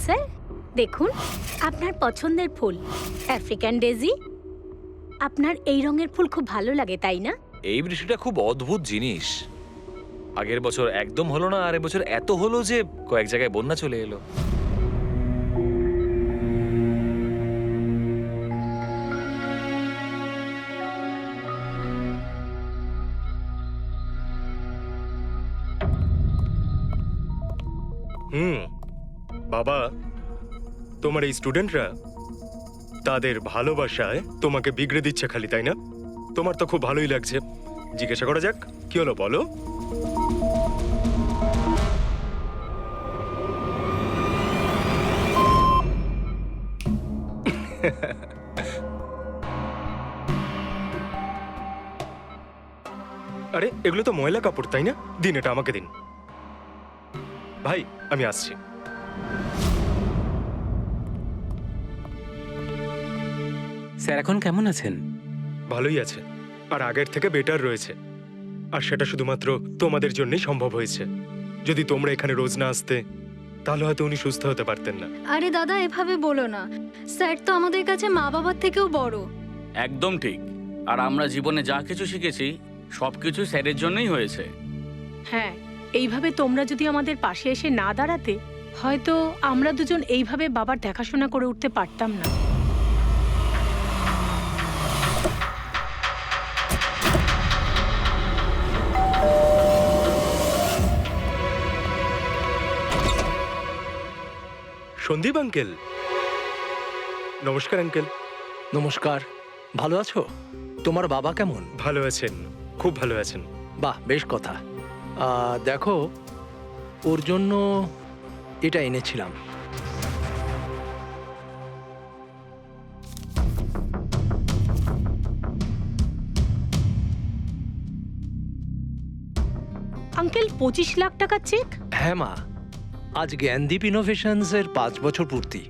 Sir, দেখুন আপনার পছন্দের ফুল আফ্রিকান ডেজি। আপনার এই রঙের ফুল খুব ভালো লাগে, তাই না? এই বৃষ্টিটা খুব অদ্ভুত জিনিস। আগের বছর একদম হলো না, আর এবছর এত হলো যে কয়েক জায়গায় বন্যা চলে এলো। বাবা, তোমার এই স্টুডেন্টরা তাদের ভালোবাসায় তোমাকে বিগড়ে দিচ্ছে খালি, তাই না? তোমার তো খুব ভালোই লাগছে। জিজ্ঞাসা করা যাক, কি হলো বলো? আরে এগুলো তো ময়লা কাপড়, তাই না? দিন, এটা আমাকে দিন। ভাই, আমি আসছি। স্যার এখন কেমন আছেন? ভালোই আছে, আর আগের থেকে বেটার রয়েছে। আর সেটা শুধুমাত্র তোমাদের জন্যই সম্ভব হয়েছে। যদি তোমরা এখানে রোজ না আসতে, তাহলে হয়তো উনি সুস্থ হতে পারতেন না। আরে দাদা, এভাবে বলো না। স্যার তো আমাদের কাছে মা বাবার থেকেও বড়। একদম ঠিক। আর আমরা জীবনে যা কিছু শিখেছি সবকিছু স্যারের জন্যই হয়েছে। হ্যাঁ, এইভাবে তোমরা যদি আমাদের পাশে এসে না দাঁড়াতে, হয়তো আমরা দুজন এইভাবে বাবার দেখাশোনা করে উঠতে পারতাম না। সন্দীপ আঙ্কেল, নমস্কার আঙ্কেল। নমস্কার। ভালো আছো? তোমার বাবা কেমন? ভালো আছেন, খুব ভালো আছেন। বাহ, বেশ কথা। দেখো, ওর জন্য এটা এনেছিলাম। আঙ্কেল, 25 লাখ টাকার চেক? হ্যাঁ মা, আজ জ্ঞানদীপ ইনোভেশনস এর 5 বছর পূর্তি।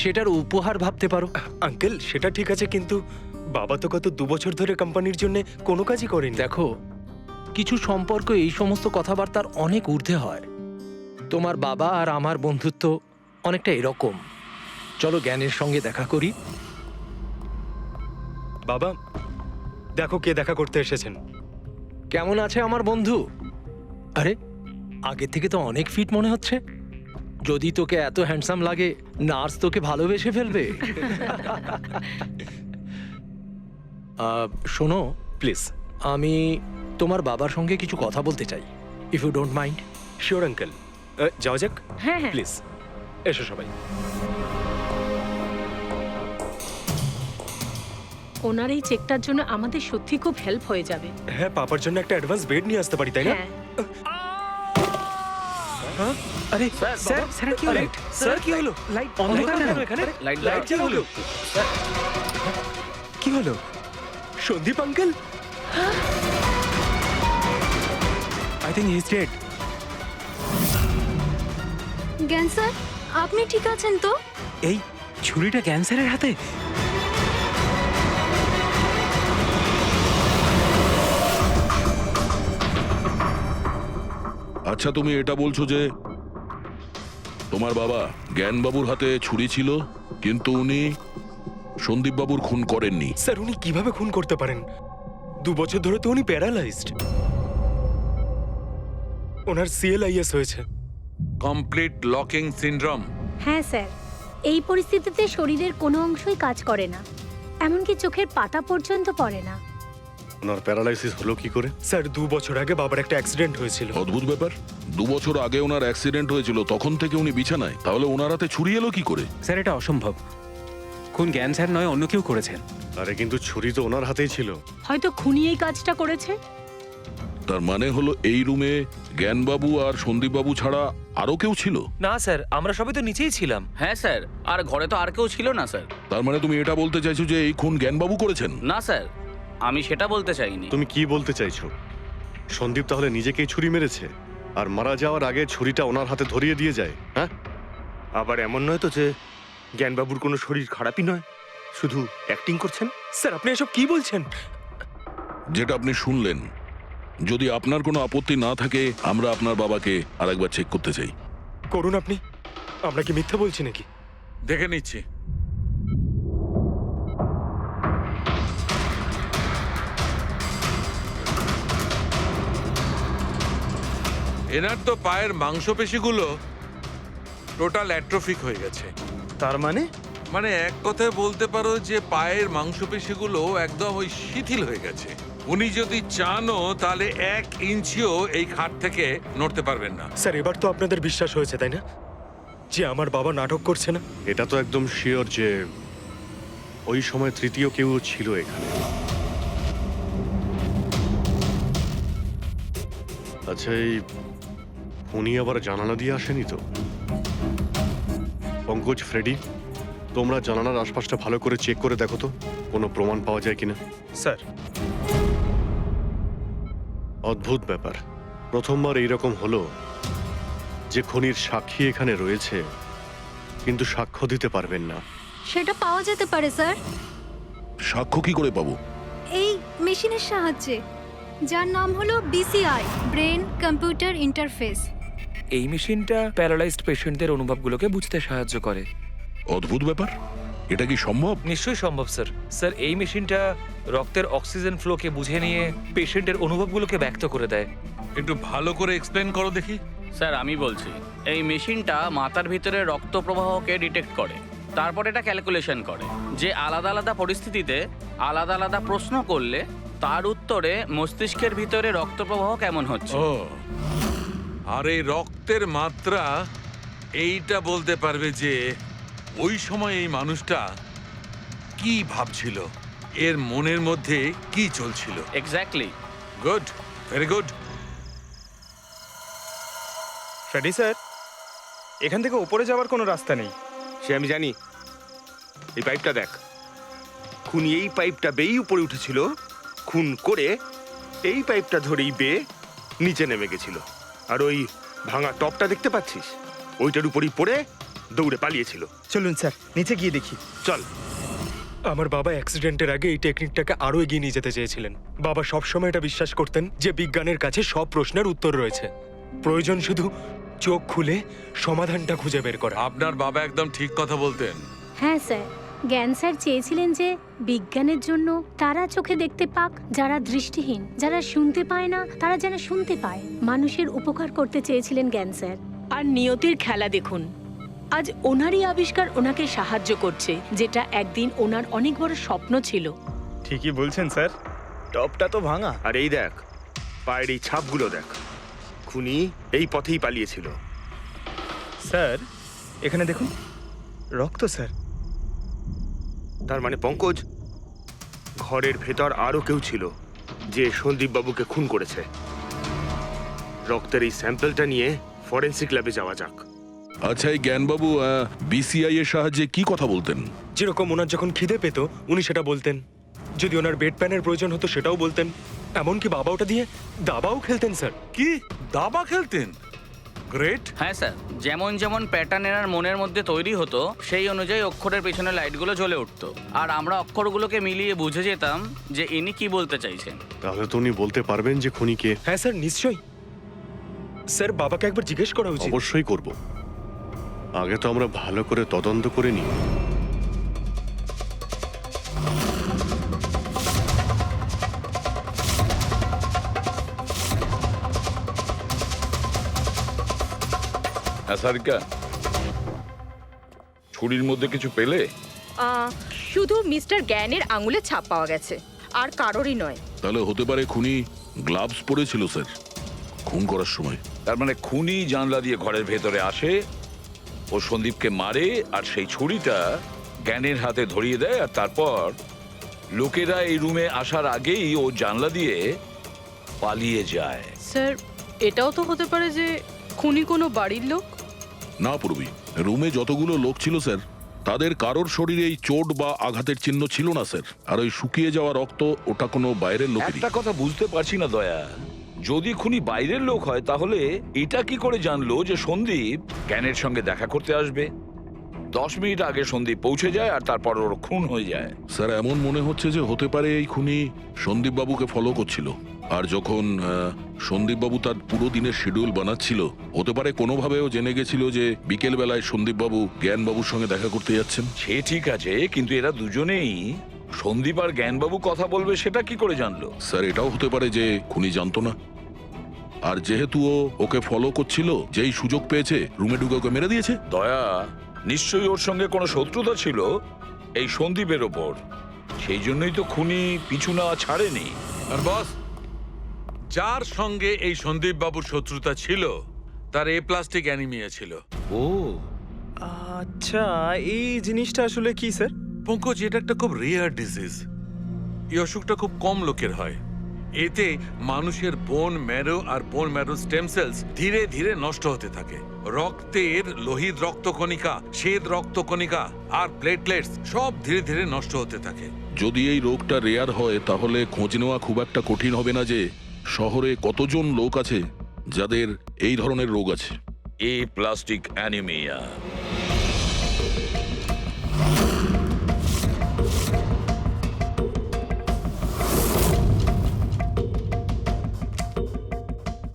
সেটার উপহার ভাবতে পারো। আঙ্কেল, সেটা ঠিক আছে, কিন্তু বাবা তো গত 2 বছর ধরে কোম্পানির জন্য কোনো কাজই করেনি। দেখো, কিছু সম্পর্ক এই সমস্ত কথাবার্তার অনেক ঊর্ধ্বে হয়। তোমার বাবা আর আমার বন্ধুত্ব অনেকটা এরকম। চলো জ্ঞানের সঙ্গে দেখা করি। বাবা, দেখো কে দেখা করতে এসেছেন। কেমন আছে আমার বন্ধু? আরে, আগে থেকে তো অনেক ফিট মনে হচ্ছে। যদি তোকে এত হ্যান্ডসাম লাগে, নার্স তোকে ভালোবেসে ফেলবে। শোনো প্লিজ। আমি তোমার বাবার সঙ্গে কিছু কথা বলতে চাই, if you don't mind. Sure uncle, যাওয়া যাক। হ্যাঁ হ্যাঁ, প্লিজ এসো সবাই। ওনার এই চেকটার জন্য আমাদের সত্যি খুব হেল্প হয়ে যাবে। হ্যাঁ, পাপার জন্য একটা অ্যাডভান্স বেড নিয়ে আসতে পারি, তাই না? হ্যাঁ, আরে স্যার, স্যার কি হলো? স্যার, কি হলো? লাইট অন্ধকার কেন এখানে? লাইট কি হলো? কি হলো? Sandeep uncle, I think he is dead. Gyan sir, আপনি ঠিক আছেন তো? এই ছুরিটা ক্যান্সারের হাতে? আচ্ছা, তুমি এটা বলছো যে তোমার বাবা জ্ঞানবাবুর হাতে ছুরি ছিল, কিন্তু উনি সন্দীপবাবুর খুন করেননি? স্যার, উনি কিভাবে খুন করতে পারেন? 2 বছর ধরে তো উনি প্যারালাইজড। ওনার CLIS হয়েছে। Complete locking syndrome. হ্যাঁ স্যার, এই পরিস্থিতিতে শরীরের কোনো অংশই কাজ করে না, এমনকি চোখের পাতা পর্যন্ত পড়ে না। ওনার প্যারালাইসিস হলো কি করে? স্যার, 2 বছর আগে বাবার একটা অ্যাক্সিডেন্ট হয়েছিল। অদ্ভুত ব্যাপার। 2 বছর আগে ওনার অ্যাক্সিডেন্ট হয়েছিল, তখন থেকে উনি বিছানায়। তাহলে ওনার হাতে ছুরি এলো কি করে? স্যার, এটা অসম্ভব। খুন জ্ঞান স্যার নয়, অন্য কেউ করেছেন। আরে কিন্তু ছুরি তো ওনার হাতেই ছিল। হয়তো খুনি এই কাজটা করেছে। তার মানে হলো এই রুমে জ্ঞানবাবু আর সন্দীপবাবু ছাড়া আরো কেউ ছিল? না স্যার, আমরা সবাই তো নিচেই ছিলাম। হ্যাঁ স্যার, আর ঘরে তো আর কেউ ছিল না স্যার। তার মানে তুমি এটা বলতে চাইছো যে এই খুন জ্ঞানবাবু করেছেন? না স্যার, আমি সেটা বলতে চাইনি। তুমি কি বলতে চাইছো? সন্দীপ তাহলে নিজেকেই ছুরি মেরেছে, আর মারা যাওয়ার আগে ছুরিটা ওনার হাতে ধরিয়ে দিয়ে যায়? হ্যাঁ, আবার এমন নয় তো যে জ্ঞানবাবুর কোনো শরীর খারাপই নয়, শুধু অ্যাক্টিং করছেন? স্যার, আপনি এসব কি বলছেন? যেটা আপনি শুনলেন, যদি আপনার কোনো আপত্তি না থাকে, আমরা আপনার বাবাকে আরেকবার চেক করতে চাই। করুন আপনি। আমরা কি মিথ্যা বলছি নাকি? দেখে নিচ্ছি। এনার তো পায়ের মাংসপেশিগুলো টোটাল অ্যাট্রোফিক হয়ে গেছে। তার মানে? মানে এক কথায় বলতে পারো যে পায়ের মাংসপেশিগুলো একদম ওই শিথিল হয়ে গেছে। উনি যদি চানও তাহলে 1 ইঞ্চিও এই খাট থেকে নড়তে পারবেন না। স্যার, এবার তো আপনাদের বিশ্বাস হয়েছে তাই না, যে আমার বাবা নাটক করছে না? এটা তো একদম শিওর যে ওই সময় তৃতীয় কেউ ছিল এখানে। আচ্ছা, এই উনি আবার জানালা দিয়ে আসেনি তো? পঙ্কজ, ফ্রেডি, তোমরা জানালার আশপাশটা ভালো করে চেক করে দেখো তো কোনো প্রমাণ পাওয়া যায় কিনা। স্যার, অদ্ভুত ব্যাপার, প্রথমবার এইরকম হলো যে খুনির সাক্ষী এখানে রয়েছে কিন্তু সাক্ষ্য দিতে পারবেন না। সেটা পাওয়া যেতে পারে স্যার, সাক্ষ্য কি করে পাবো? এই মেশিনের সাহায্যে, যার নাম হলো BCI, ব্রেন কম্পিউটার ইন্টারফেস। এই মেশিনটা প্যারালাইজড পেশেন্টদের অনুভবগুলোকে বুঝতে সাহায্য করে। অদ্ভুত ব্যাপার, এটা কি সম্ভব? নিশ্চয়ই সম্ভব স্যার। স্যার, এই মেশিনটা রক্তের অক্সিজেন ফ্লোকে বুঝে নিয়ে পেশেন্টের অনুভবগুলোকে ব্যক্ত করে দেয়। একটু ভালো করে এক্সপ্লেন করো দেখি। স্যার আমি বলছি, এই মেশিনটা মাথার ভিতরে রক্ত প্রবাহকে ডিটেক্ট করে, তারপর এটা ক্যালকুলেশন করে যে আলাদা আলাদা পরিস্থিতিতে আলাদা আলাদা প্রশ্ন করলে তার উত্তরে মস্তিষ্কের ভিতরে রক্ত প্রবাহ কেমন হচ্ছে। ও, আর এই রক্তের মাত্রা এইটা বলতে পারবে যে ওই সময় এই মানুষটা কি ভাবছিল, এর মনের মধ্যে কি চলছিল। Exactly. Good, very good. Freddie sir, এখান থেকে উপরে যাওয়ার কোনো রাস্তা নেই। সে আমি জানি। এই পাইপটা দেখ, খুনি এই পাইপটা বেয়েই উপরে উঠেছিল, খুন করে এই পাইপটা ধরেই বেয়ে নিচে নেমে গেছিল। আর ওই ভাঙা টপটা দেখতে পাচ্ছিস, ওইটার উপরই পড়ে দৌড়ে পালিয়েছিল। চলুন স্যার, নিচে গিয়ে দেখি। চল। আমার বাবা অ্যাক্সিডেন্টের আগে এই টেকনিকটাকে আরো এগিয়ে নিয়ে যেতে চেয়েছিলেন। বাবা সবসময় এটা বিশ্বাস করতেন যে বিজ্ঞানের কাছে সব প্রশ্নের উত্তর রয়েছে, প্রয়োজন শুধু চোখ খুলে সমাধানটা খুঁজে বের করা। আপনার বাবা একদম ঠিক কথা বলতেন। হ্যাঁ স্যার, জ্ঞান স্যার চেয়েছিলেন যে বিজ্ঞানের জন্য তারা চোখে দেখতে পাক যারা দৃষ্টিহীন, যারা শুনতে পায় না তারা যেন শুনতে পায়। মানুষের উপকার করতে চেয়েছিলেন জ্ঞান স্যার। আর নিয়তির খেলা দেখুন, আজ ওনারই আবিষ্কার ওনাকে সাহায্য করছে, যেটা একদিন ওনার অনেক বড় স্বপ্ন ছিল। ঠিকই বলছেন স্যার, টপটা তো ভাঙা। আর এই দেখ, পায়ের এই ছাপগুলো দেখ, খুনি এই পথেই পালিয়েছিল। স্যার, এখানে দেখুন, রক্ত স্যার। তার মানে পঙ্কজ, ঘরের ভেতর আরো কেউ ছিল যে সন্দীপ বাবুকে খুন করেছে। রক্তের এই স্যাম্পলটা নিয়ে ফরেন্সিক ল্যাবে যাওয়া যাক। আচ্ছা, এই জ্ঞানবাবু BCI এর সাহায্যে কি কথা বলতেন? যেরকম ওনার যখন খিদে পেত উনি সেটা বলতেন, যদি ওনার বেড প্যানের প্রয়োজন হতো সেটাও বলতেন, এমনকি বাবা ওটা দিয়ে দাবাও খেলতেন স্যার। কি দাবা খেলতেন? গ্রেট। হ্যাঁ স্যার, যেমন যেমন প্যাটার্ন এনার মনের মধ্যে তৈরি হতো সেই অনুযায়ী অক্ষরের পেছনে লাইটগুলো জ্বলে উঠতো, আর আমরা অক্ষরগুলোকে মিলিয়ে বুঝে যেতাম যে ইনি কি বলতে চাইছেন। তাহলে তো উনি বলতে পারবেন যে খুনি কে। হ্যাঁ স্যার, নিশ্চয়ই। স্যার, বাবাকে একবার জিজ্ঞেস করা উচিত। অবশ্যই করব, আগে তো আমরা ভালো করে তদন্ত করে নিই। সারিকা, ছুরির মধ্যে কিছু পেলে? শুধু মিস্টার জ্ঞানের আঙুলে ছাপ পাওয়া গেছে, আর কারোরই নয়। তাহলে হতে পারে খুনি গ্লাভস পরেছিল স্যার খুন করার সময়। তার মানে খুনি জানলা দিয়ে ঘরের ভেতরে আসে, ও সন্দীপকে মারে, আর সেই ছুরিটা জ্ঞানের হাতে ধরিয়ে দেয়, আর তারপর লোকেরা এই রুমে আসার আগেই ও জানলা দিয়ে পালিয়ে যায়। স্যার, এটাও তো হতে পারে যে খুনি কোনো বাড়ির লোক। না পূর্বী, রুমে যতগুলো লোক ছিল স্যার, তাদের কারোর শরীরে এই চোট বা আঘাতের চিহ্ন ছিল না স্যার। আর ওই শুকিয়ে যাওয়া রক্ত, ওটা কোনো বাইরের লোকেরই। একটা কথা বুঝতে পারছি না দয়া, যদি খুনি বাইরের লোক হয় তাহলে এটা কি করে জানলো যে সন্দীপ জ্ঞানের সঙ্গে দেখা করতে আসবে? 10 মিনিট আগে সন্দীপ পৌঁছে যায় আর তারপর ওর খুন হয়ে যায়। স্যার, এমন মনে হচ্ছে যে হতে পারে এই খুনি সন্দীপ বাবুকে ফলো করছিল, আর যখন সন্দীপবাবু তার পুরো দিনের শিডিউল বানাচ্ছিল, হতে পারে কোনোভাবেও জেনে গেছিল যে বিকেল বেলায় সন্দীপবাবু জ্ঞানবাবুর সঙ্গে দেখা করতে যাচ্ছেন। সে ঠিক আছে, কিন্তু এরা দুজনেই সন্দীপ আর জ্ঞানবাবু কথা বলবে সেটা কি করে জানলো? স্যার, এটাও হতে পারে যে খুনি জানতো না, আর যেহেতু ও ওকে ফলো করছিল, যেই সুযোগ পেয়েছে রুমে ঢুকে ওকে মেরে দিয়েছে। দয়া নিশ্চয়ই ওর সঙ্গে কোনো শত্রুতা ছিল এই সন্দীপের ওপর, সেই জন্যই তো খুনি পিছু না ছাড়েনি। আর বস, যার সঙ্গে এই সন্দীপ বাবুর শত্রুতা ছিল তার এ প্লাস্টিক অ্যানিমিয়া ছিল। ও আচ্ছা, এই জিনিসটা আসলে কি স্যার? পঙ্কজ, এটা একটা খুব রেয়ার ডিজিজ। এই অসুখটা খুব কম লোকের হয়। এতে মানুষের বোন ম্যারো আর বোন ম্যারো স্টেম সেলস ধীরে ধীরে নষ্ট হতে থাকে। রক্তের লোহিত রক্তকণিকা, শ্বেত রক্তকণিকা আর প্লেটলেটস সব ধীরে ধীরে নষ্ট হতে থাকে। যদি এই রোগটা রেয়ার হয়, তাহলে খোঁজ নেওয়া খুব একটা কঠিন হবে না যে শহরে কতজন লোক আছে যাদের এই ধরনের রোগ আছে। এ প্লাস্টিক অ্যানিমিয়া।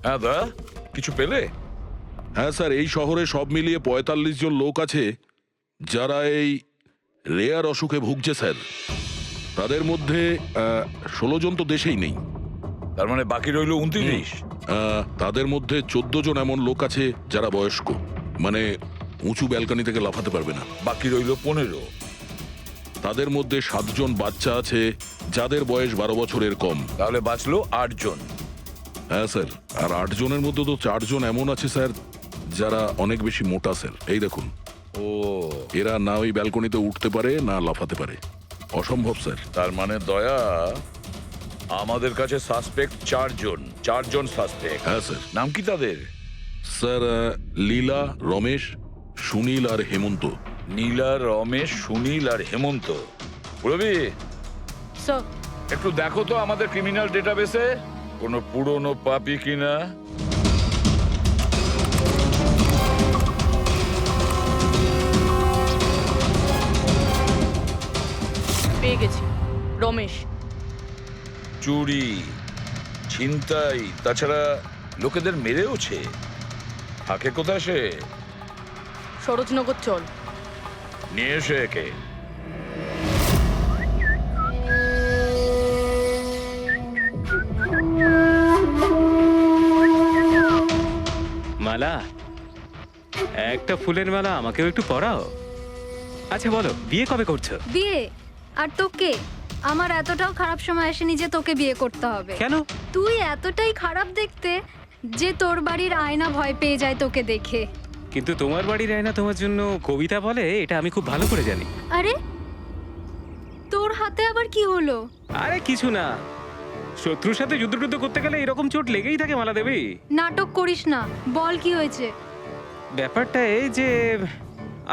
হ্যাঁ দা, কিছু পেলে? হ্যাঁ স্যার, এই শহরে সব মিলিয়ে ৪৫ জন লোক আছে যারা এই রেয়ার অসুখে ভুগছে স্যার। তাদের মধ্যে ১৬ জন তো দেশেই নেই। তার মানে বাকি রইল ২৯। তাদের মধ্যে ১৪ জন এমন লোক আছে যারা বয়স্ক, মানে উঁচু ব্যালকনি থেকে লাফাতে পারবে না। বাকি রইল ১৫। তাদের মধ্যে ৭ জন বাচ্চা আছে যাদের বয়স ১২ বছরের কম। তাহলে বাঁচলো ৮ জন। হ্যাঁ স্যার, আর ৮ জনের মধ্যে তো ৪ জন এমন আছে স্যার যারা অনেক বেশি মোটা স্যার। এই দেখুন, ও, এরা না ওই ব্যালকনিতে উঠতে পারে না লাফাতে পারে। অসম্ভব স্যার। তার মানে দয়া, আমাদের কাছে সাসপেক্ট ৪ জন। ৪ জন সাসপেক্ট। হ্যাঁ স্যার। নাম কি তাদের? স্যার, লীলা, রমেশ, সুনীল আর হেমন্ত। নীলা, রমেশ, সুনীল আর হেমন্ত। রবি, স্যার, একটু দেখো তো আমাদের ক্রিমিনাল ডেটাবেসে কোনো পুরনো পাপি কিনা। পেয়ে গেছি, রমেশ। চুরি, ছিনতাই, তাছাড়া লোকেদের মেরেওছে। থাকে কোথায় সে? সরোজনগর চল। নিয়ে এসে একে। মালা, একটা ফুলের মালা আমাকেও একটু পরাও। আচ্ছা বলো, বিয়ে কবে করছো? বিয়ে? আর তোকে? আমার এতটাও খারাপ সময় আসেনি যে তোকে বিয়ে করতে হবে। কেন? তুই এতটাই খারাপ দেখতে যে তোর বাড়ির আয়না ভয় পেয়ে যায় তোকে দেখে। কিন্তু তোমার বাড়ির আয়না তোমার জন্য কবিতা বলে, এটা আমি খুব ভালো করে জানি। আরে, তোর হাতে আবার কি হলো? আরে কিছু না, শত্রুর সাথে যুদ্ধ করতে গেলে এরকম চোট লেগেই থাকে মালা দেবী। নাটক করিস না, বল কি হয়েছে? ব্যাপারটা এই যে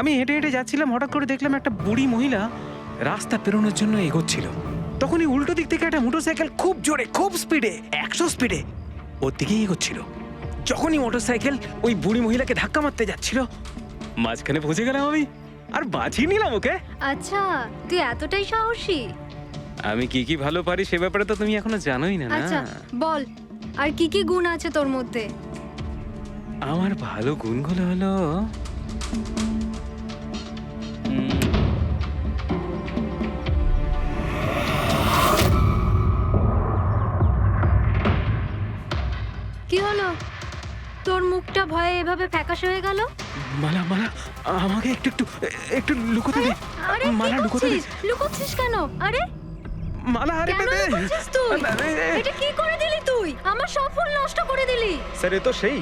আমি হেঁটে হেঁটে যাচ্ছিলাম, হঠাৎ করে দেখলাম একটা বুড়ি মহিলা রাস্তা পেরোনোর জন্য এগোচ্ছিল। তখনই উল্টো দিক থেকে একটা মোটরসাইকেল খুব জোরে, খুব স্পিডে, ১০০ স্পিডে ওর দিকেই এগোচ্ছিল। যখনই মোটরসাইকেল ওই বুড়ি মহিলাকে ধাক্কা মারতে যাচ্ছিল, মাঝখানে পৌঁছে গেলাম আমি আর বাঁচিয়ে নিলাম ওকে। আচ্ছা, তুই এতটাই সাহসী? আমি কি কি ভালো পারি সে ব্যাপারে তো তুমি এখনো জানোই না। আচ্ছা বল, আর কি কি গুণ আছে তোর মধ্যে? আমার ভালো গুণগুলো হলো কি হলো? তোর মুখটা ভয়ে এভাবে ফ্যাকাশে হয়ে গেল? মালা, মালা আমাকে একটু একটু একটু লুকোতে দে। আরে মালা লুকোতে দে। লুকোচ্ছিস কেন? আরে মালা, আরে কেন লুকোচ্ছিস তুই? এটা কি করে দিলি তুই? আমার সব ফুল নষ্ট করে দিলি। স্যার, এ তো সেই।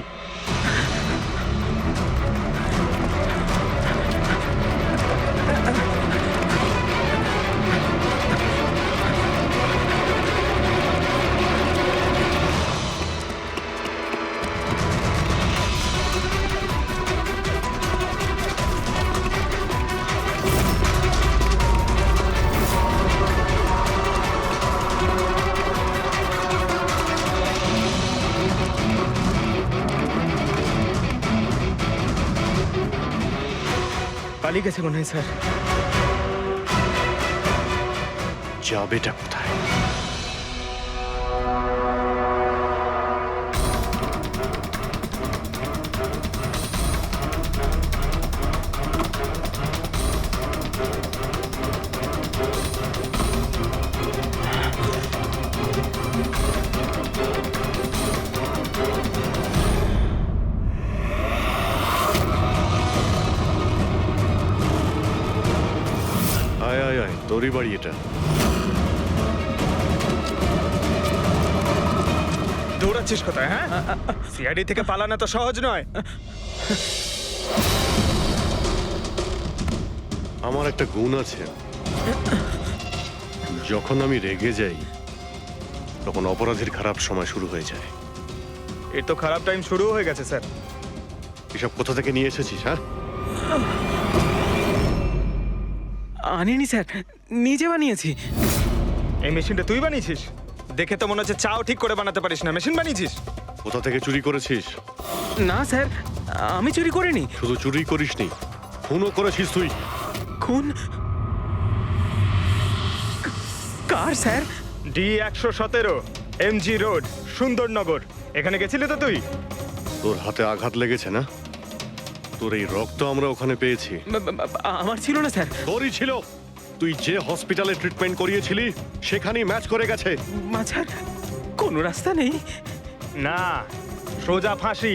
পালিয়ে গেছে মনে হয় স্যার। যাবেটা কোথায়? তোরই বাড়ি এটা। দৌড়াচ্ছিস কোথায়? হ্যাঁ, সিআইডি থেকে পালানো তো সহজ নয়। আমার একটা গুণ আছে, যখন আমি রেগে যাই তখন অপরাধীর খারাপ সময় শুরু হয়ে যায়। এর তো খারাপ টাইম শুরু হয়ে গেছে স্যার। এসব কোথা থেকে নিয়ে এসেছিস? হ্যাঁ, আনিনি স্যার, নিজে বানিয়েছি। এই মেশিনটা তুই বানিয়েছিস? দেখে তো মনে হচ্ছে চাও ঠিক করে বানাতে পারিস না, মেশিন বানিয়েছিস। কোথা থেকে চুরি করেছিস? না স্যার, আমি চুরি করিনি। শুধু চুরি করিসনি, খুনও করেছিস তুই। খুন? কার sir? D117 MG road, Sundarnagar. এখানে গেছিলি তো তুই? তোর হাতে আঘাত লেগেছে না? তোর এই রক্ত আমরা ওখানে পেয়েছি। আমার ছিল না স্যার। তোরই ছিল। তুই যে হসপিটালে ট্রিটমেন্ট করিয়েছিলি সেখানেই ম্যাচ করে গেছে। মাঝার কোনো রাস্তা নেই? না, সোজা ফাঁসি।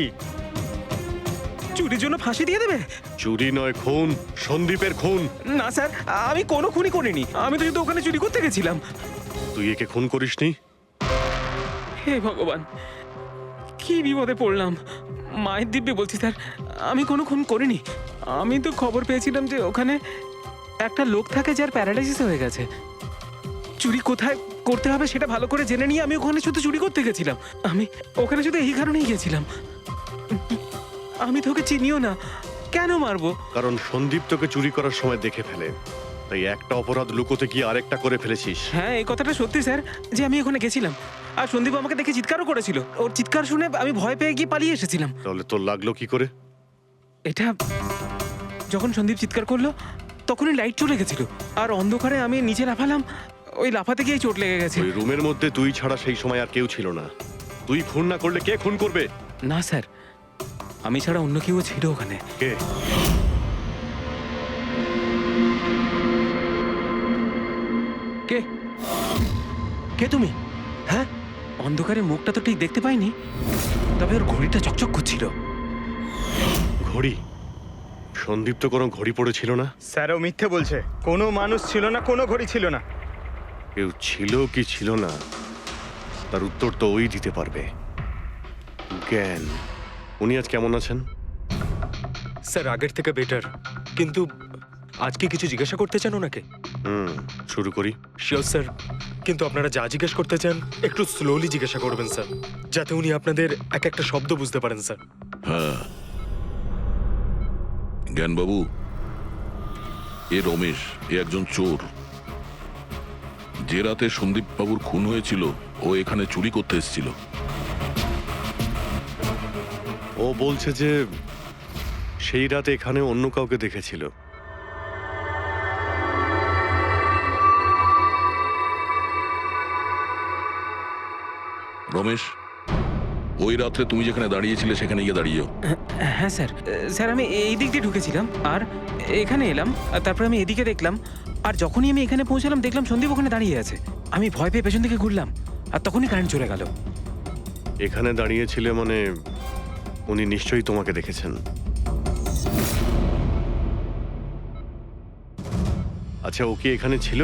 চুরির জন্য ফাঁসি দিয়ে দেবে? চুরি নয়, খুন। সন্দীপের খুন। না স্যার, আমি কোনো খুনই করিনি। আমি তো শুধু ওখানে চুরি করতে গেছিলাম। তুই একে খুন করিসনি? হে ভগবান, কি বিপদে পড়লাম। মায়ের দিব্যে বলছি স্যার, আমি কোনো খুন করিনি। আমি তো খবর পেয়েছিলাম যে ওখানে একটা লোক থাকে যার প্যারালাইসিস হয়ে গেছে। চুরি কোথায় করতে হবে সেটা ভালো করে জেনে নিয়ে আমি ওখানে শুধু চুরি করতে গেছিলাম। আমি ওখানে শুধু এই কারণেই গেছিলাম। আমি তোকে চিনিও না, কেন মারবো? কারণ সন্দীপ তোকে চুরি করার সময় দেখে ফেলে, তাই একটা অপরাধ লুকোতে গিয়ে আরেকটা করে ফেলেছিস। হ্যাঁ, এই কথাটা সত্যি স্যার যে আমি ওখানে গেছিলাম। আর সন্দীপ আমাকে দেখে চিৎকারও করেছিল। ওর চিৎকার শুনে আমি ভয় পেয়ে গিয়ে পালিয়ে এসেছিলাম। তাহলে তোর লাগলো কি করে? এটা যখন সন্দীপ চিৎকার করলো তখনই লাইট চলে গেছিল, আর অন্ধকারে আমি নিচে লাফালাম। ওই লাফাতে গিয়ে চোট লেগে গেছে। ওই রুমের মধ্যে তুই ছাড়া সেই সময় আর কেউ ছিল না। তুই খুন না করলে কে খুন করবে? না স্যার, আমি ছাড়া অন্য কেউ ছিল ওখানে। কে? কে কে তুমি? হ্যাঁ, অন্ধকারে মুখটা তো ঠিক দেখতে পাইনি, তবে ওর ঘড়িটা চকচক করছিল। ঘড়ি? সন্দীপ তো কোনো ঘড়ি পড়েছিল না। স্যারও মিথ্যে বলছে। কোনো মানুষ ছিল না, কোনো ঘড়ি ছিল না। কেউ ছিল কি ছিল না তার উত্তর তো ওই দিতে পারবে। জ্ঞান, উনি আজ কেমন আছেন? স্যার আগের থেকে বেটার, কিন্তু আজকে কিছু জিজ্ঞাসা করতে চান ওনাকে? শুরু করি। শিওর স্যার, কিন্তু আপনারা যা জিজ্ঞেস করতে চান একটু স্লোলি জিজ্ঞাসা করবেন স্যার, যাতে উনি আপনাদের এক একটা শব্দ বুঝতে পারেন স্যার। হ্যাঁ, জ্ঞানবাবু, এ রমেশ, এ একজন চোর। যে রাতে সন্দীপ বাবুর খুন হয়েছিল ও এখানে চুরি করতে এসেছিল। ও বলছে যে সেই রাতে এখানে অন্য কাউকে দেখেছিল। রমেশ, ওই রাত্রে তুমি যেখানে দাঁড়িয়েছিলে সেখানে গিয়ে দাঁড়িয়েও। হ্যাঁ স্যার, স্যার আমি এই দিক দিয়ে ঢুকেছিলাম আর এখানে এলাম, আর তারপর আমি এদিকে দেখলাম, আর যখনই আমি এখানে পৌঁছালাম দেখলাম সন্দীপ ওখানে দাঁড়িয়ে আছে। আমি ভয় পেয়ে পেছন দিকে ঘুরলাম আর তখনই কারেন্ট চলে গেল। এখানে দাঁড়িয়েছিলে মানে উনি নিশ্চয়ই তোমাকে দেখেছেন। আচ্ছা, ও কি এখানে ছিল?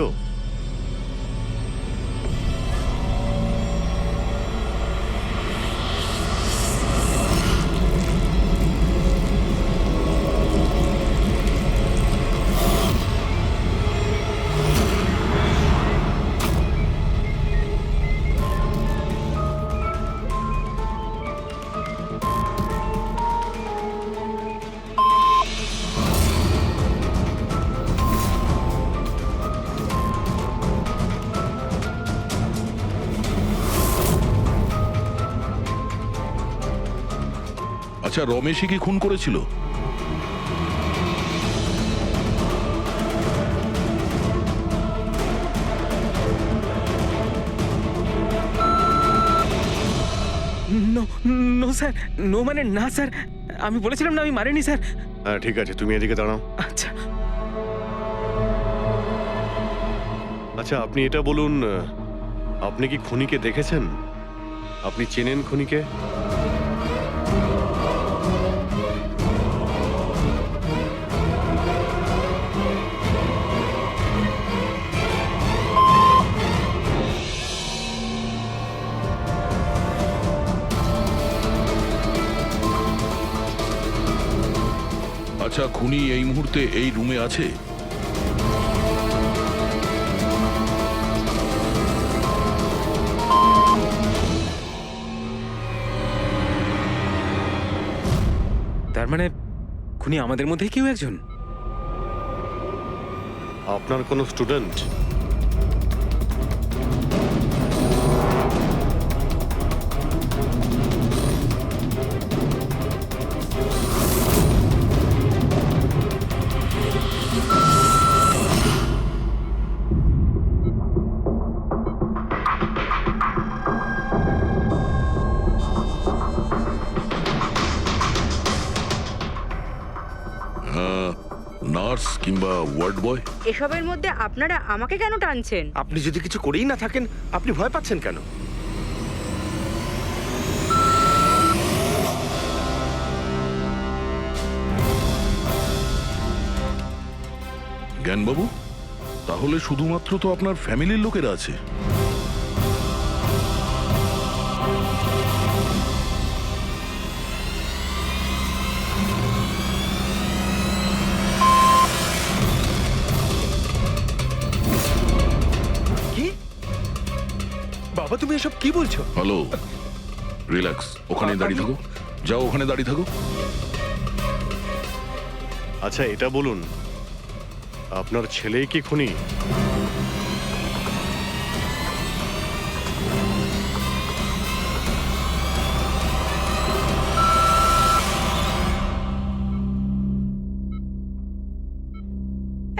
আচ্ছা, রমেশই কি খুন করেছিল? নো নো স্যার, নো মানে না স্যার, আমি বলেছিলাম না আমি মারিনি স্যার। হ্যাঁ ঠিক আছে, তুমি এদিকে দাঁড়াও। আচ্ছা আচ্ছা, আপনি এটা বলুন, আপনি কি খুনিকে দেখেছেন? আপনি চেনেন খুনিকে? আচ্ছা, খুনি এই মুহূর্তে এই রুমে আছে? তার মানে খুনি আমাদের মধ্যে কেউ একজন। আপনার কোনো স্টুডেন্ট? নার্স কিংবা ওয়ার্ড বয়? এসবের মধ্যে আপনারা আমাকে কেন টানছেন? আপনি যদি কিছু করেই না থাকেন, আপনি ভয় পাচ্ছেন কেন? জ্ঞানবাবু, তাহলে শুধুমাত্র তো আপনার ফ্যামিলির লোকেরা আছে। কি বাবা, তুমি এসব কি বলছো? হ্যালো, রিল্যাক্স, ওখানে দাঁড়িয়ে থাকো। যাও, ওখানে দাঁড়িয়ে থাকো। আচ্ছা, এটা বলুন, আপনার ছেলেই কি খুনি?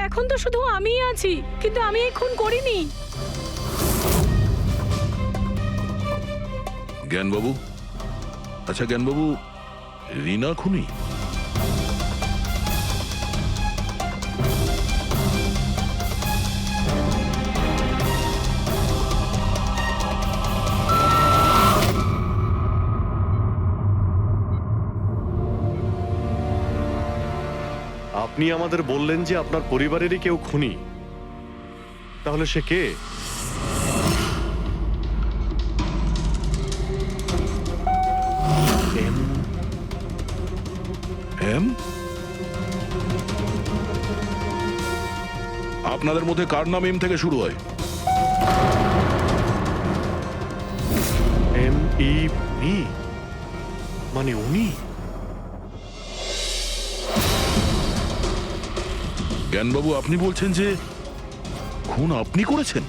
এখন তো শুধু আমিই আছি, কিন্তু আমি এই খুন করিনি। জ্ঞানবাবু, আচ্ছা জ্ঞানবাবু, রিনা খুনি? আপনি আমাদের বললেন যে আপনার পরিবারেরই কেউ খুনি। তাহলে সে কে? এম? আপনাদের মধ্যে কার নাম এম থেকে শুরু হয়? মি, মানে উনি? জ্ঞানবাবু, আপনি বলছেন যে খুন আপনি করেছেন?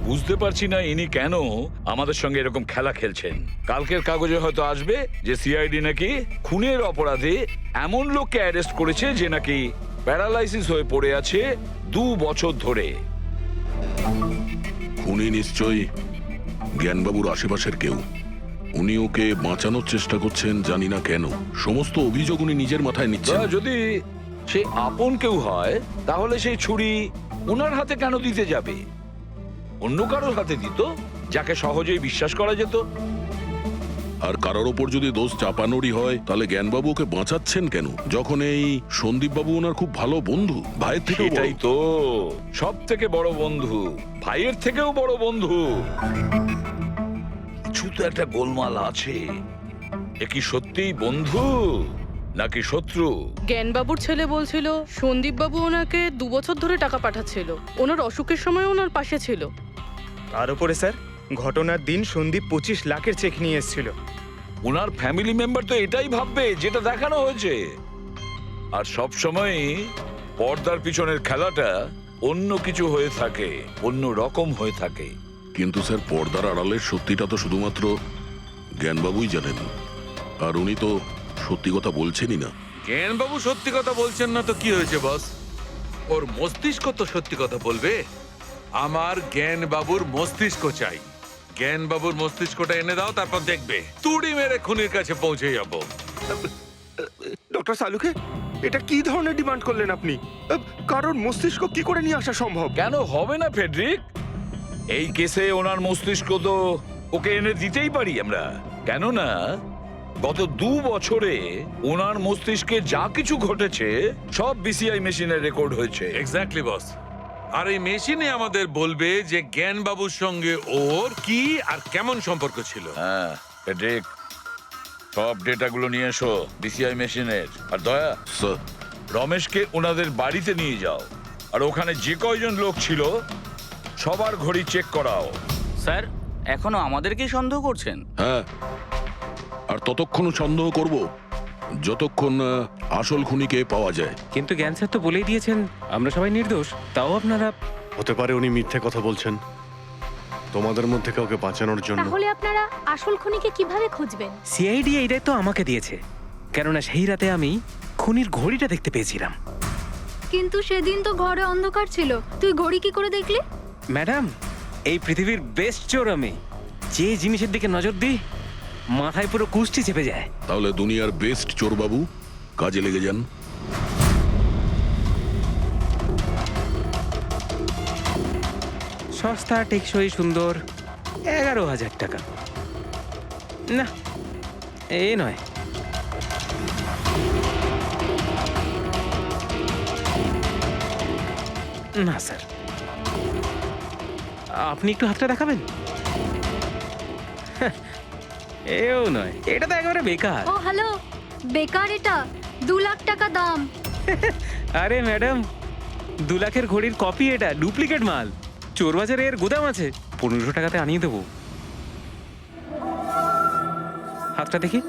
বুঝতে পারছি না ইনি কেন আমাদের সঙ্গে এরকম খেলা খেলছেন। কালকের কাগজে হয়তো আসবে যে সিআইডি নাকি খুনের অপরাধে এমন লোককে অ্যারেস্ট করেছে যে নাকি প্যারালাইসিস হয়ে পড়ে আছে 2 বছর ধরে। খুনি নিশ্চয়ই জ্ঞানবাবুর আশেপাশের কেউ। উনি ওকে বাঁচানোর চেষ্টা করছেন, জানি না কেন। সমস্ত অভিযোগ উনি নিজের মাথায় নিচ্ছেন। যদি সে আপন কেউ হয় তাহলে সেই ছুরি ওনার হাতে কেন দিতে যাবে? অন্য কারোর হাতে দিত, যাকে সহজেই বিশ্বাস করা যেত। আর কারোর ওপর যদি দোষ চাপানোরই হয়, তাহলে জ্ঞানবাবু ওকে বাঁচাচ্ছেন কেন, যখন এই সন্দীপ বাবু ওনার খুব ভালো বন্ধু, ভাইয়ের থেকে? এটাই তো, সব থেকে বড় বন্ধু, ভাইয়ের থেকেও বড় বন্ধু। কিছু তো একটা গোলমাল আছে। এ কি সত্যিই বন্ধু নাকি শত্রু? জ্ঞানবাবুর ছেলে বলছিল সন্দীপ বাবু ওনাকে 2 বছর ধরে টাকা পাঠাচ্ছিল, ওনার অসুখের সময় ওনার পাশে ছিল। তার উপরে স্যার, ঘটনার দিন সন্দীপ 25 লাখের চেক নিয়ে এসেছিল। ওনার ফ্যামিলি মেম্বার তো এটাই ভাববে যেটা দেখানো হয়েছে। আর সব সময় পর্দার পিছনের খেলাটা অন্য কিছু হয়ে থাকে, অন্য রকম হয়ে থাকে। কিন্তু স্যার, পর্দার আড়ালের সত্যিটা তো শুধুমাত্র জ্ঞানবাবুই জানেন, আর উনি তো সত্যি কথা বলছেনই না। জ্ঞানবাবু সত্যি কথা বলছেন না তো কি হয়েছে বস? ওর মস্তিষ্ক তো সত্যি কথা বলবে। আমার জ্ঞানবাবুর মস্তিষ্ক চাই। জ্ঞানবাবুর মস্তিষ্কটা এনে দাও, তারপর দেখবে তুড়ি মেরে খুনির কাছে পৌঁছে যাব। ডক্টর সালুকে, এটা কি ধরনের ডিমান্ড করলেন আপনি? কারণ মস্তিষ্ক কি করে নিয়ে আসা সম্ভব? কেন হবে না ফেডরিক? এই কেসে ওনার মস্তিষ্ক তো ওকে এনে দিতেই পারি আমরা। কেন না গত 2 বছরে ওনার মস্তিষ্কে যা কিছু ঘটেছে সব বিসিআই মেশিনে রেকর্ড হয়েছে। এক্স্যাক্টলি বস। আর এই মেশিনে আমাদের বলবে যে জ্ঞানবাবুর সঙ্গে ওর কি আর কেমন সম্পর্ক ছিল। হ্যাঁ, পেট্রিক, সব ডেটাগুলো নিয়ে এসো বিসিআই মেশিনের। আর দয়া, স্যার। রমেশকে ওনাদের বাড়িতে নিয়ে যাও, আর ওখানে যে কয়জন লোক ছিল সবার ঘড়ি চেক করাও। স্যার, এখনো আমাদেরকেই সন্দেহ করছেন? হ্যাঁ, আর ততক্ষণ সন্দেহ করব যতক্ষণ না আসল খুনিকে পাওয়া যায়। কিন্তু জ্ঞান স্যার তো বলেই দিয়েছেন আমরা সবাই নির্দোষ, তাও আপনারা। হতে পারে উনি মিথ্যে কথা বলছেন তোমাদের মধ্যে কাউকে বাঁচানোর জন্য। তাহলে আপনারা আসল খুনিকে কিভাবে খুঁজবেন? সিআইডি এই দায়িত্ব আমাকে দিয়েছে, কেননা সেই রাতে আমি খুনির ঘড়িটা দেখতে পেয়েছিলাম। কিন্তু সেদিন তো ঘরে অন্ধকার ছিল, তুই ঘড়ি কি করে দেখলি? ম্যাডাম, এই পৃথিবীর বেস্ট চোর আমি। যে জিনিসের দিকে নজর দিই মাথায় পুরো কুষ্টি চেপে যায়। তাহলে দুনিয়ার বেস্ট চোরবাবু কাজে লেগে যান। সস্তা, টেকসই, সুন্দর। 11,000 টাকা। না, এ নয়। না স্যার, আপনি একটু হাতটা দেখাবেন? এও নয়, এটা তো একেবারে বেকার। ও হ্যালো, বেকার এটা? 2 লাখ টাকা দাম। আরে ম্যাডাম, 2 লাখের ঘড়ির কপি, এটা ডুপ্লিকেট মাল। চোর বাজারে এর গুদাম আছে, 1500 টাকাতে আনিয়ে দেবো। হাতটা দেখি।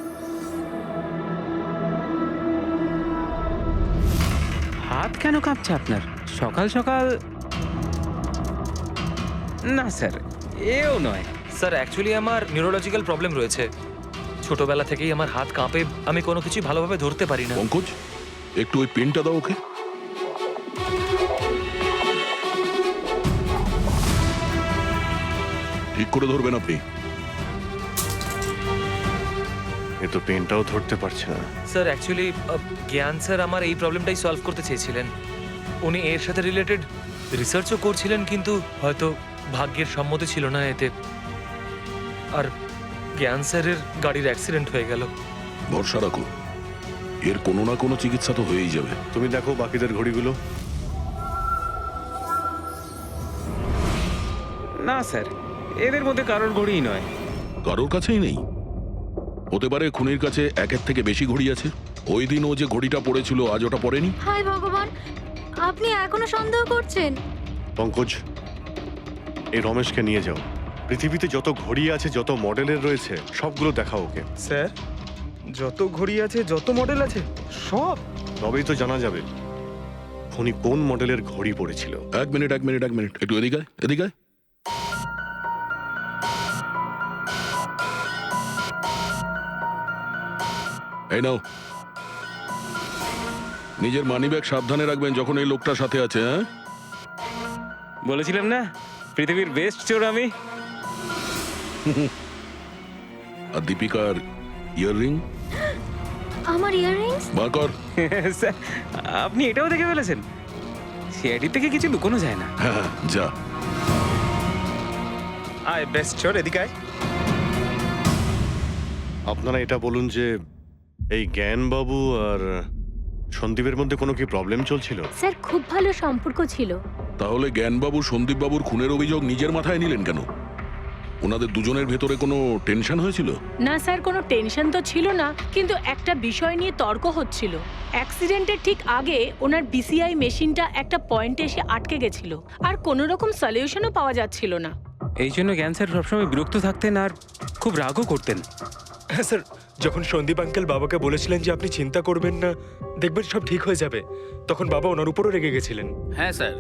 হাত কেন কাঁপছে আপনার সকাল সকাল? না স্যার, এও নয়। স্যার, অ্যাকচুয়ালি আমার নিউরোলজিক্যাল প্রবলেম রয়েছে। ছোটবেলা থেকেই আমার হাত কাঁপে, আমি কোনো কিছু ভালোভাবে ধরতে পারি না। পঙ্কজ, একটু ওই পেনটা দাও ওকে। ঠিক করে ধরবেন আপনি। এ তো পেনটাও ধরতে পারছে না। স্যার, অ্যাকচুয়ালি জ্ঞান স্যার আমার এই প্রবলেমটাই সলভ করতে চেয়েছিলেন। উনি এর সাথে রিলেটেড রিসার্চও করছিলেন, কিন্তু হয়তো ভাগ্যের সম্মতি ছিল না এতে। আর জ্ঞান স্যারের গাড়ির অ্যাক্সিডেন্ট হয়ে গেল। ভরসা রাখো, এর কোনো না কোনো চিকিৎসা তো হয়েই যাবে। তুমি দেখো বাকিদের ঘড়িগুলো। না স্যার, এদের মধ্যে কারোর ঘড়িই নয়। কারোর কাছেই নেই? হতে পারে খুনির কাছে একের থেকে বেশি ঘড়ি আছে। ওই দিন ও যে ঘড়িটা পড়েছিল আজ ওটা পড়েনি। হায় ভগবান, আপনি এখনো সন্দেহ করছেন? পঙ্কজ, এই রমেশকে নিয়ে যাও। পৃথিবীতে যত ঘড়ি আছে, যত মডেলের রয়েছে, সবগুলো দেখাও ওকে। স্যার, যত ঘড়ি আছে, যত মডেল আছে, সব? তবেই তো জানা যাবে খুনি কোন মডেলের ঘড়ি পড়েছিল। এক মিনিট, একটু এদিকে এদিকে। এই নাও, নিজের মানিব্যাগ সাবধানে রাখবেন যখন এই লোকটার সাথে আছে। হ্যাঁ, বলেছিলাম না পৃথিবীর বেস্ট চোর আমি। আর দীপিকার ইয়াররিং আমার ইয়াররিংস? বার কর। স্যার, আপনি এটাও দেখে ফেলেছেন? সিআইডি থেকে কিছু লুকোনো যায় না। হ্যাঁ, যা। আয় বেস্ট চোর, এদিকে আয়। আপনারা এটা বলুন যে এই জ্ঞানবাবু আর সন্দীপের মধ্যে কোনো কি প্রবলেম চলছিল? স্যার, খুব ভালো সম্পর্ক ছিল। তাহলে জ্ঞানবাবু সন্দীপবাবুর খুনের অভিযোগ নিজের মাথায় নিলেন কেন? ওনাদের দুজনের ভেতরে কোনো টেনশন হয়েছিল? না স্যার, কোনো টেনশন তো ছিল না, কিন্তু একটা বিষয় নিয়ে তর্ক হচ্ছিল। অ্যাক্সিডেন্টের ঠিক আগে ওনার বিসিআই মেশিনটা একটা পয়েন্টে এসে আটকে গেছিল, আর কোনো রকম সলিউশনও পাওয়া যাচ্ছিল না। এই জন্য জ্ঞান স্যার সবসময় বিরক্ত থাকতেন আর খুব রাগও করতেন। হ্যাঁ স্যার, যখন সন্দীপ আঙ্কেল বাবাকে বলেছিলেন যে আপনি চিন্তা করবেন না, দেখবেন সব ঠিক হয়ে যাবে, তখন বাবা ওনার উপরও রেগে গেছিলেন। হ্যাঁ স্যার,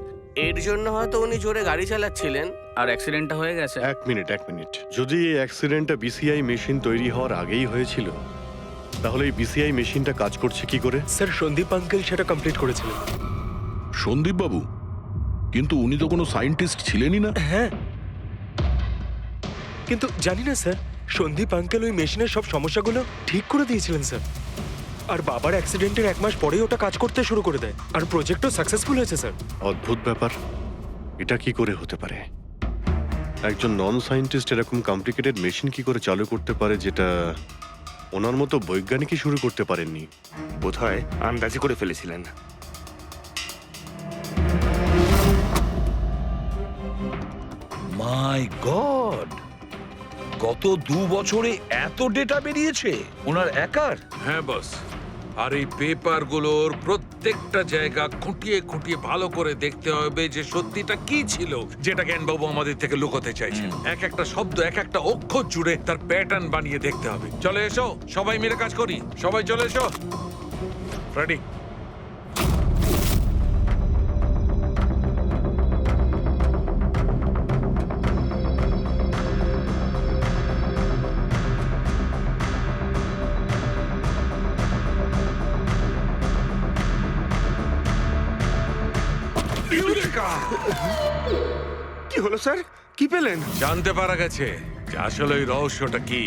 এর জন্য হয়তো উনি জোরে গাড়ি চালাচ্ছিলেন আর অ্যাক্সিডেন্টটা হয়ে গেছে। এক মিনিট। যদি এই অ্যাক্সিডেন্টটা বিসিআই মেশিন তৈরি হওয়ার আগেই হয়েছিল, তাহলে এই বিসিআই মেশিনটা কাজ করছে কি করে? স্যার, সন্দীপ আঙ্কেল সেটা কমপ্লিট করেছিলেন। সন্দীপ বাবু? কিন্তু উনি তো কোনো সায়েন্টিস্ট ছিলেনই না। হ্যাঁ, কিন্তু জানি না স্যার, সন্দীপ আঙ্কেল ওই মেশিনের সব সমস্যাগুলো ঠিক করে দিয়েছিলেন স্যার। আর বাবার অ্যাক্সিডেন্টের 1 মাস পরেই ওটা কাজ করতে শুরু করে দেয়, আর প্রজেক্টও সাকসেসফুল হয়েছে স্যার। অদ্ভুত ব্যাপার, এটা কি করে হতে পারে? একজন নন সায়েন্টিস্ট এরকম কমপ্লিকেটেড মেশিন কি করে চালু করতে পারে, যেটা ওনার মতো বৈজ্ঞানিকই শুরু করতে পারেননি? বোধহয় আন্দাজি করে ফেলেছিলেন। মাই গড, গত 2 বছরে এত ডেটা বেরিয়েছে ওনার একার? হ্যাঁ বস, আর এই পেপারগুলোর প্রত্যেকটা জায়গা খুঁটিয়ে খুঁটিয়ে ভালো করে দেখতে হবে যে সত্যিটা কি ছিল যেটা জ্ঞানবাবু আমাদের থেকে লুকোতে চাইছেন। এক একটা শব্দ, এক একটা অক্ষর জুড়ে তার প্যাটার্ন বানিয়ে দেখতে হবে। চলে এসো, সবাই মিলে কাজ করি। সবাই চলে এসো। ফ্রেডি, কি হলো স্যার? কি পেলেন? জানতে পারা গেছে যে আসলে ওই রহস্যটা কি,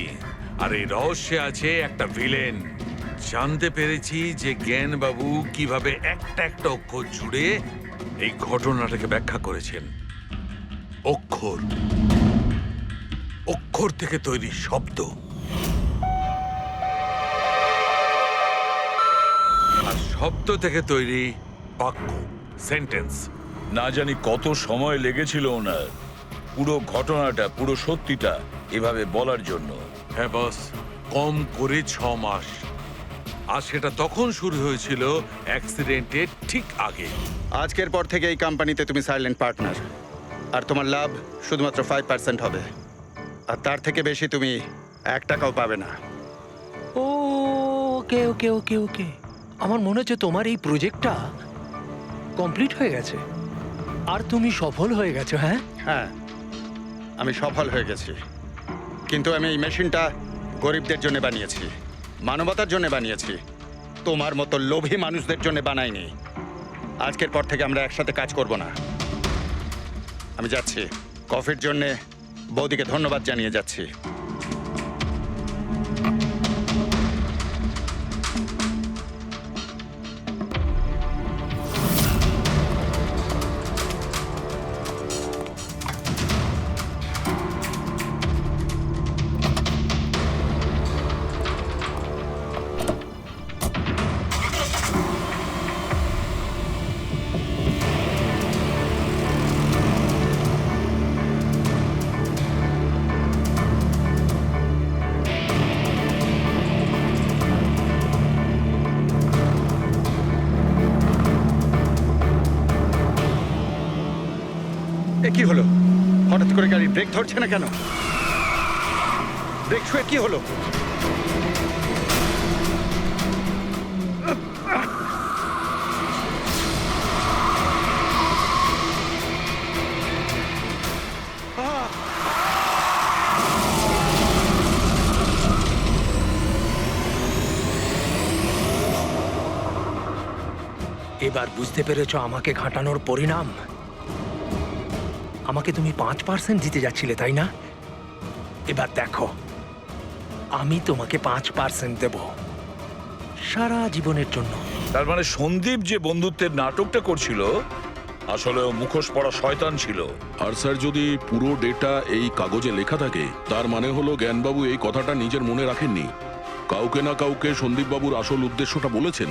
আর এই রহস্যে আছে একটা ভিলেন। জানতে পেরেছি যে জ্ঞানবাবু কিভাবে একটা একটা অক্ষর জুড়ে এই ঘটনাটাকে ব্যাখ্যা করেছেন। অক্ষর, অক্ষর থেকে তৈরি শব্দ, আর শব্দ থেকে তৈরি বাক্য, সেন্টেন্স। না জানি কত সময় লেগেছিল ওনার পুরো ঘটনাটা, পুরো সত্যিটা এভাবে বলার জন্য। হ্যাঁ বস, কম করে 6 মাস। আর সেটা তখন শুরু হয়েছিল অ্যাক্সিডেন্টের ঠিক আগে। আজকের পর থেকে এই কোম্পানিতে তুমি সাইলেন্ট পার্টনার, আর তোমার লাভ শুধুমাত্র 5% হবে, আর তার থেকে বেশি তুমি 1 টাকাও পাবে না। ও ওকে ওকে ওকে ওকে, আমার মনে হচ্ছে তোমার এই প্রজেক্টটা কমপ্লিট হয়ে গেছে আর তুমি সফল হয়ে গেছো। হ্যাঁ হ্যাঁ, আমি সফল হয়ে গেছি, কিন্তু আমি এই মেশিনটা গরিবদের জন্য বানিয়েছি, মানবতার জন্য বানিয়েছি, তোমার মতো লোভী মানুষদের জন্য বানাইনি। আজকের পর থেকে আমরা একসাথে কাজ করব না। আমি যাচ্ছি, কফির জন্যে বৌদিকে ধন্যবাদ জানিয়ে যাচ্ছি। এ কি হলো? হঠাৎ করে গাড়ি ব্রেক ধরছে না কেন? ব্রেক ছুঁয়ে কি হলো? এবার বুঝতে পেরেছো আমাকে ঘাটানোর পরিণাম? আমাকে তুমি 5% দিতে যাচ্ছিলে, তাই না? এবার দেখো, আমি তোমাকে 5% দেব সারা জীবনের জন্য। তার মানে সন্দীপ যে বন্ধুত্বের নাটকটা করছিল আসলে ও মুখোশ পড়া শয়তান ছিল। আর স্যার, যদি পুরো ডেটা এই কাগজে লেখা থাকে তার মানে হলো জ্ঞানবাবু এই কথাটা নিজের মনে রাখেননি, কাউকে না কাউকে সন্দীপবাবুর আসল উদ্দেশ্যটা বলেছেন।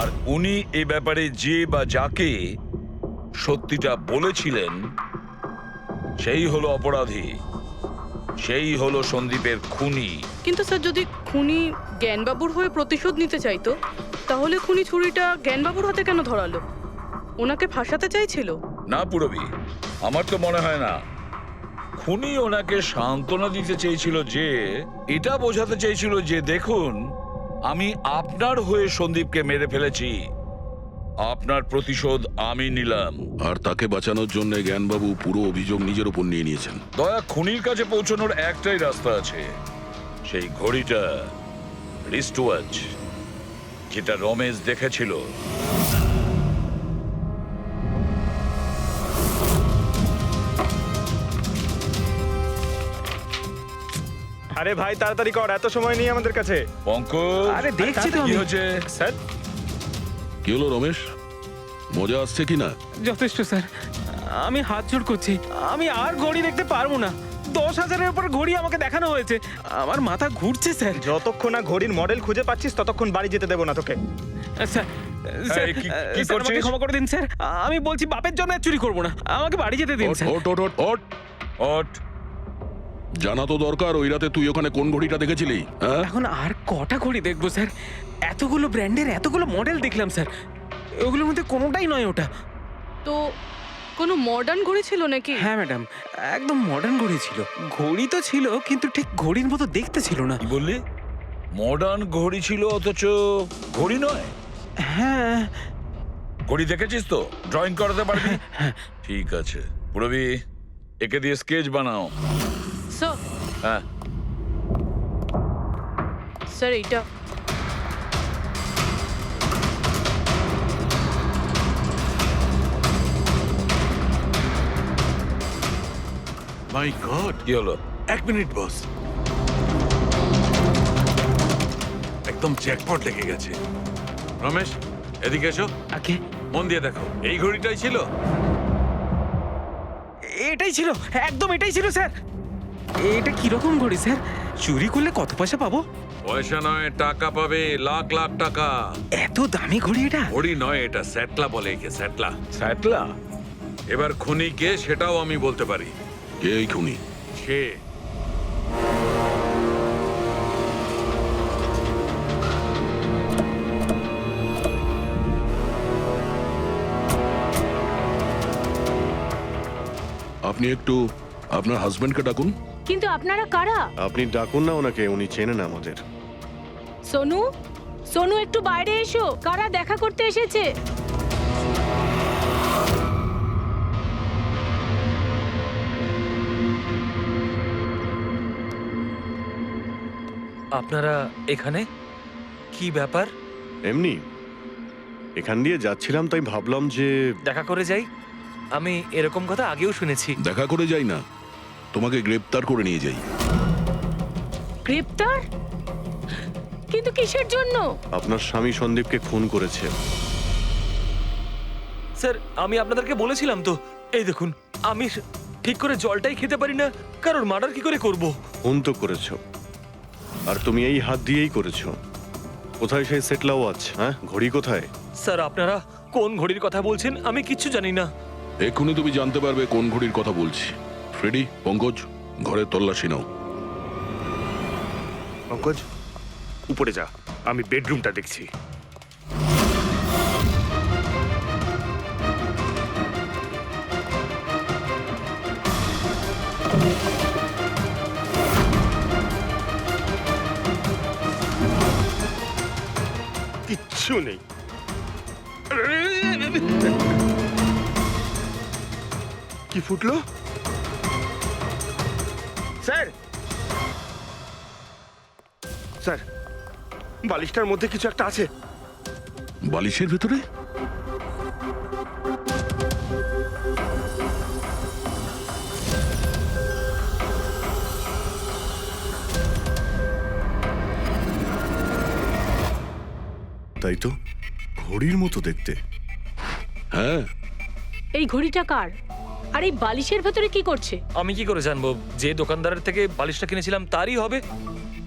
আর উনি এই ব্যাপারে যে বা যাকে সত্যিটা বলেছিলেন সেই হলো অপরাধী, সেই হলো সন্দীপের খুনি। কিন্তু স্যার, যদি খুনি জ্ঞানবাবুর হয়ে প্রতিশোধ নিতে চাইতো, তাহলে খুনি ছুরিটা জ্ঞানবাবুর হাতে কেন ধরালো? ওনাকে ফাঁসাতে চাইছিল? না পুরবি, আমার তো মনে হয় না। খুনি ওনাকে সান্ত্বনা দিতে চেয়েছিল, যে এটা বোঝাতে চেয়েছিল যে দেখুন, আমি আপনার হয়ে সন্দীপকে মেরে ফেলেছি, আপনার প্রতিশোধ আমি নিলাম। আর তাকে বাঁচানোর জন্য জ্ঞানবাবু পুরো অভিযোগ নিজের উপর নিয়ে নিয়েছেন। দয়া, খুনির কাছে পৌঁছানোর একটাই রাস্তা আছে, সেই ঘড়িটা, রিস্ট ওয়াচ, যেটা রমেশ দেখেছিল। আরে ভাই, তাড়াতাড়ি কর, এত সময় নেই আমাদের কাছে। পঙ্কজ, আরে দেখছি তো কি আমি। হচ্ছে? স্যার, কি হলো রমেশ, মজা আসছে কি না? যথেষ্ট স্যার, আমি হাত জোড় করছি, আমি আর ঘড়ি দেখতে পারবো না। 10,000-এর উপর ঘড়ি আমাকে দেখানো হয়েছে, আমার মাথা ঘুরছে স্যার। যতক্ষণ না ঘড়ির মডেল খুঁজে পাচ্ছিস ততক্ষণ বাড়ি যেতে দেবো না তোকে। স্যার স্যার, এই, কি স্যার, আমাকে করছিস? ক্ষমা করে দিন স্যার। আমি বলছি বাপের জন্য আর চুরি করবো না, আমাকে বাড়ি যেতে দিন ওঠ, স্যার। ওঠ, ওঠ, ওঠ, ওঠ। ওঠ। জানা তো দরকার ওই রাতে তুই ওখানে কোন ঘড়িটা দেখেছিলি, হ্যাঁ? এখন আর কটা ঘড়ি দেখবো স্যার? এতগুলো ব্র্যান্ডের এতগুলো মডেল দেখলাম স্যার, ওগুলোর মধ্যে কোনোটাই নয় ওটা। তো কোনো মডার্ন ঘড়ি ছিল নাকি? হ্যাঁ ম্যাডাম, একদম মডার্ন ঘড়ি ছিল। ঘড়ি তো ছিল কিন্তু ঠিক ঘড়ির মতো দেখতে ছিল না। কি বললি? মডার্ন ঘড়ি ছিল অথচ ঘড়ি নয়? হ্যাঁ। ঘড়ি দেখেছিস তো? ড্রয়িং করাতে পারবি? ঠিক আছে পুরবি, একে দিয়ে স্কেচ বানাও। স্যার, হ্যাঁ, স্যার এইটা মাই গড, কি হলো? 1 মিনিট বস, একদম জ্যাকপট লেগে গেছে। রমেশ, এদিকে এসো। ওকে। মন দিয়ে দেখো, এই ঘড়িটাই ছিল। এটাই ছিল, একদম এটাই ছিল স্যার। এটা কিরকম ঘড়ি স্যার? চুরি করলে কত পয়সা পাবো? পয়সা নয়, টাকা পাবে, লাখ লাখ টাকা। এত দামি ঘড়ি এটা? ঘড়ি নয়, এটা স্যাটলা বলে একে, স্যাটলা। স্যাটলা? এবার খুনি কে সেটাও আমি বলতে পারি। কে এই খুনি? সে আপনি একটু আপনার হাজবেন্ডকে ডাকুন। কিন্তু আপনারা কারা? আপনি ডাকুন না ওনাকে, উনি চেনেন আমাদের। সোনু, সোনু একটু বাইরে এসো, কারা দেখা করতে এসেছে? আপনারা এখানে? কি ব্যাপার? এমনি এখান দিয়ে যাচ্ছিলাম, তাই ভাবলাম যে দেখা করে যাই। আমি এরকম কথা আগেও শুনেছি। দেখা করে যাই না, তোমাকে গ্রেপ্তার করে নিয়ে যাই। গ্রেপ্তার? কিন্তু কিসের জন্য? আপনার স্বামী সন্দীপকে খুন করেছে। স্যার, আমি আপনাদেরকে বলেছিলাম তো, এই দেখুন, আমি ঠিক করে জলটাই খেতে পারি না, কারোর মার্ডার কি করে করব? খুন তো করেছো, আর তুমি এই হাত দিয়েই করেছো। কোথায় সেই সেটলা ওয়াচ? হ্যাঁ, ঘড়ি কোথায়? স্যার, আপনারা কোন ঘড়ির কথা বলছেন আমি কিচ্ছু জানি না। এক্ষুনি তুমি জানতে পারবে কোন ঘড়ির কথা বলছি। ফ্রেডি, পঙ্কজ, ঘরের তল্লাশি নাও। পঙ্কজ, উপরে যা, আমি বেডরুমটা দেখছি। কিচ্ছু নেই। কি ফুটলো? স্যার, স্যার, বালিশটার মধ্যে কিছু একটা আছে। বালিশের ভেতরে? তাই তো, ঘড়ির মতো দেখতে। হ্যাঁ। এই ঘড়িটা কার? আর এই বালিশের ভেতরে কি করছে? আমি কি করে জানবো? যে দোকানদারের থেকে বালিশটা কিনেছিলাম তারই হবে।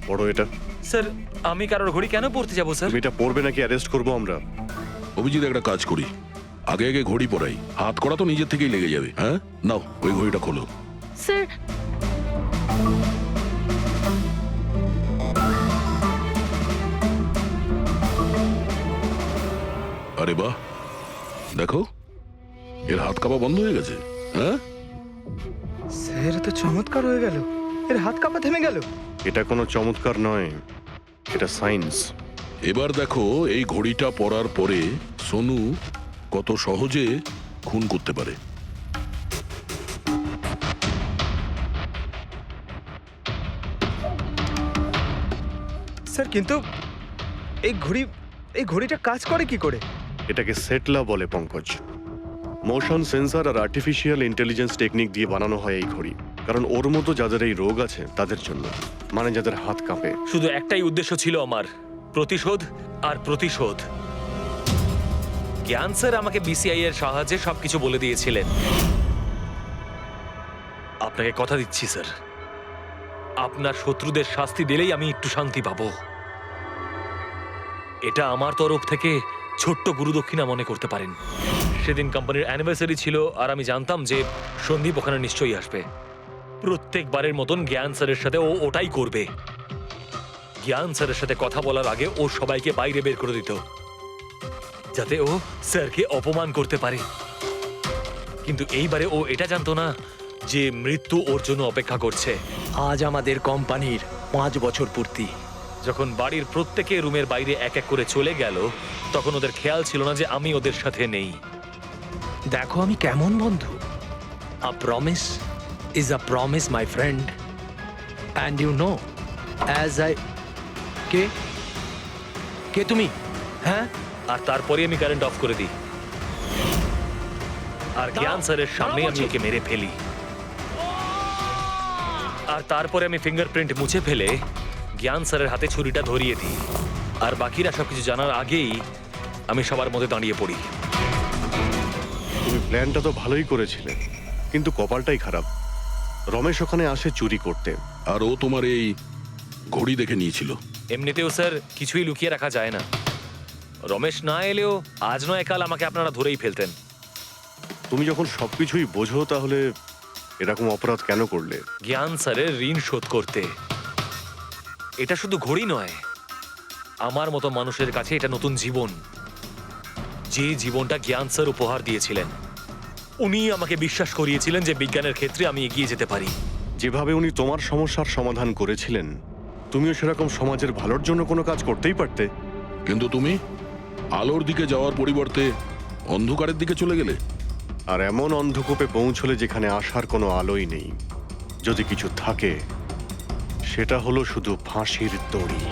বড় এটা। স্যার, আমি কারোর ঘড়ি কেন পড়তে যাবো স্যার? তুমি এটা পড়বে নাকি অ্যারেস্ট করবো আমরা? অভিজিৎ, একটা কাজ করি, আগে আগে ঘড়ি পরাই, হাত করা তো নিজের থেকেই লেগে যাবে। হ্যাঁ, নাও ওই ঘড়িটা খোলো। স্যার, আরে বাহ, দেখো এর হাত কাঁপা বন্ধ হয়ে গেছে। হ্যাঁ স্যার, তো চমৎকার হয়ে গেল, এর হাত কাঁপা থেমে গেল। এটা কোনো চমৎকার নয়, এটা সায়েন্স। এবার দেখো এই ঘড়িটা পরার পরে সোনু কত সহজে খুন করতে পারে। স্যার, কিন্তু এই ঘড়িটা কাজ করে কি করে? এটাকে সেটলা বলে পঙ্কজ। মোশন সেন্সর আর আর্টিফিশিয়াল ইন্টেলিজেন্স টেকনিক দিয়ে বানানো হয় এই ঘড়ি, কারণ ওর মতো যাদের এই রোগ আছে তাদের জন্য, মানে যাদের হাত কাঁপে। শুধু একটাই উদ্দেশ্য ছিল আমার, প্রতিশোধ আর প্রতিশোধ। জ্ঞান স্যার আমাকে বিসিআই এর সাহায্যে সবকিছু বলে দিয়েছিলেন। আপনাকে কথা দিচ্ছি স্যার, আপনার শত্রুদের শাস্তি দিলেই আমি একটু শান্তি পাবো। এটা আমার তরফ থেকে ছোট্ট গুরুদক্ষিণা মনে করতে পারেন। সেদিন কোম্পানির অ্যানিভার্সারি ছিল আর আমি জানতাম যে সন্দীপ ওখানে নিশ্চয়ই আসবে। প্রত্যেকবারের মতন জ্ঞান স্যারের সাথে ও ওটাই করবে। জ্ঞান স্যারের সাথে কথা বলার আগে ও সবাইকে বাইরে বের করে দিত, যাতে ও স্যারকে অপমান করতে পারে। কিন্তু এইবারে ও এটা জানতো না যে মৃত্যু ওর জন্য অপেক্ষা করছে। আজ আমাদের কোম্পানির 5 বছর পূর্তি। যখন বাড়ির প্রত্যেকে রুমের বাইরে এক এক করে চলে গেল, তখন ওদের খেয়াল ছিল না যে আমি ওদের সাথে নেই। দেখো আমি কেমন বন্ধু। A promise is a promise my friend, and you know as I কে কে তুমি? হ্যাঁ, আর তারপরে আমি কারেন্ট অফ করে দিই আর জ্ঞান স্যারের সামনে আমি ওকে মেরে ফেলি। আর তারপরে আমি ফিঙ্গারপ্রিন্ট মুছে ফেলে জ্ঞান স্যারের হাতে ছুরিটা ধরিয়ে দিই। আর বাকিরা সবকিছু জানার আগেই আমি সবার মধ্যে দাঁড়িয়ে পড়ি। তুমি প্ল্যানটা তো ভালোই করেছিলে, কিন্তু কপালটাই খারাপ। রমেশ ওখানে আসে চুরি করতে, আর ও তোমার এই ঘড়ি দেখে নিয়েছিল। এমনিতেও স্যার কিছুই লুকিয়ে রাখা যায় না। রমেশ না এলেও আজ নয় কাল আমাকে আপনারা ধরেই ফেলতেন। তুমি যখন সবকিছুই বোঝো তাহলে এরকম অপরাধ কেন করলে? জ্ঞান স্যারের ঋণ শোধ করতে। এটা শুধু ঘড়ি নয়, আমার মতো মানুষের কাছে এটা নতুন জীবন, যে জীবনটা জ্ঞান স্যার উপহার দিয়েছিলেন। উনি আমাকে বিশ্বাস করিয়েছিলেন যে বিজ্ঞানের ক্ষেত্রে আমি এগিয়ে যেতে পারি। যেভাবে উনি তোমার সমস্যার সমাধান করেছিলেন, তুমিও সেরকম সমাজের ভালোর জন্য কোনো কাজ করতেই পারতে। কিন্তু তুমি আলোর দিকে যাওয়ার পরিবর্তে অন্ধকারের দিকে চলে গেলে। আর এমন অন্ধকূপে পৌঁছলে যেখানে আসার কোনো আলোই নেই। যদি কিছু থাকে, সেটা হলো শুধু ফাঁসির দড়ি।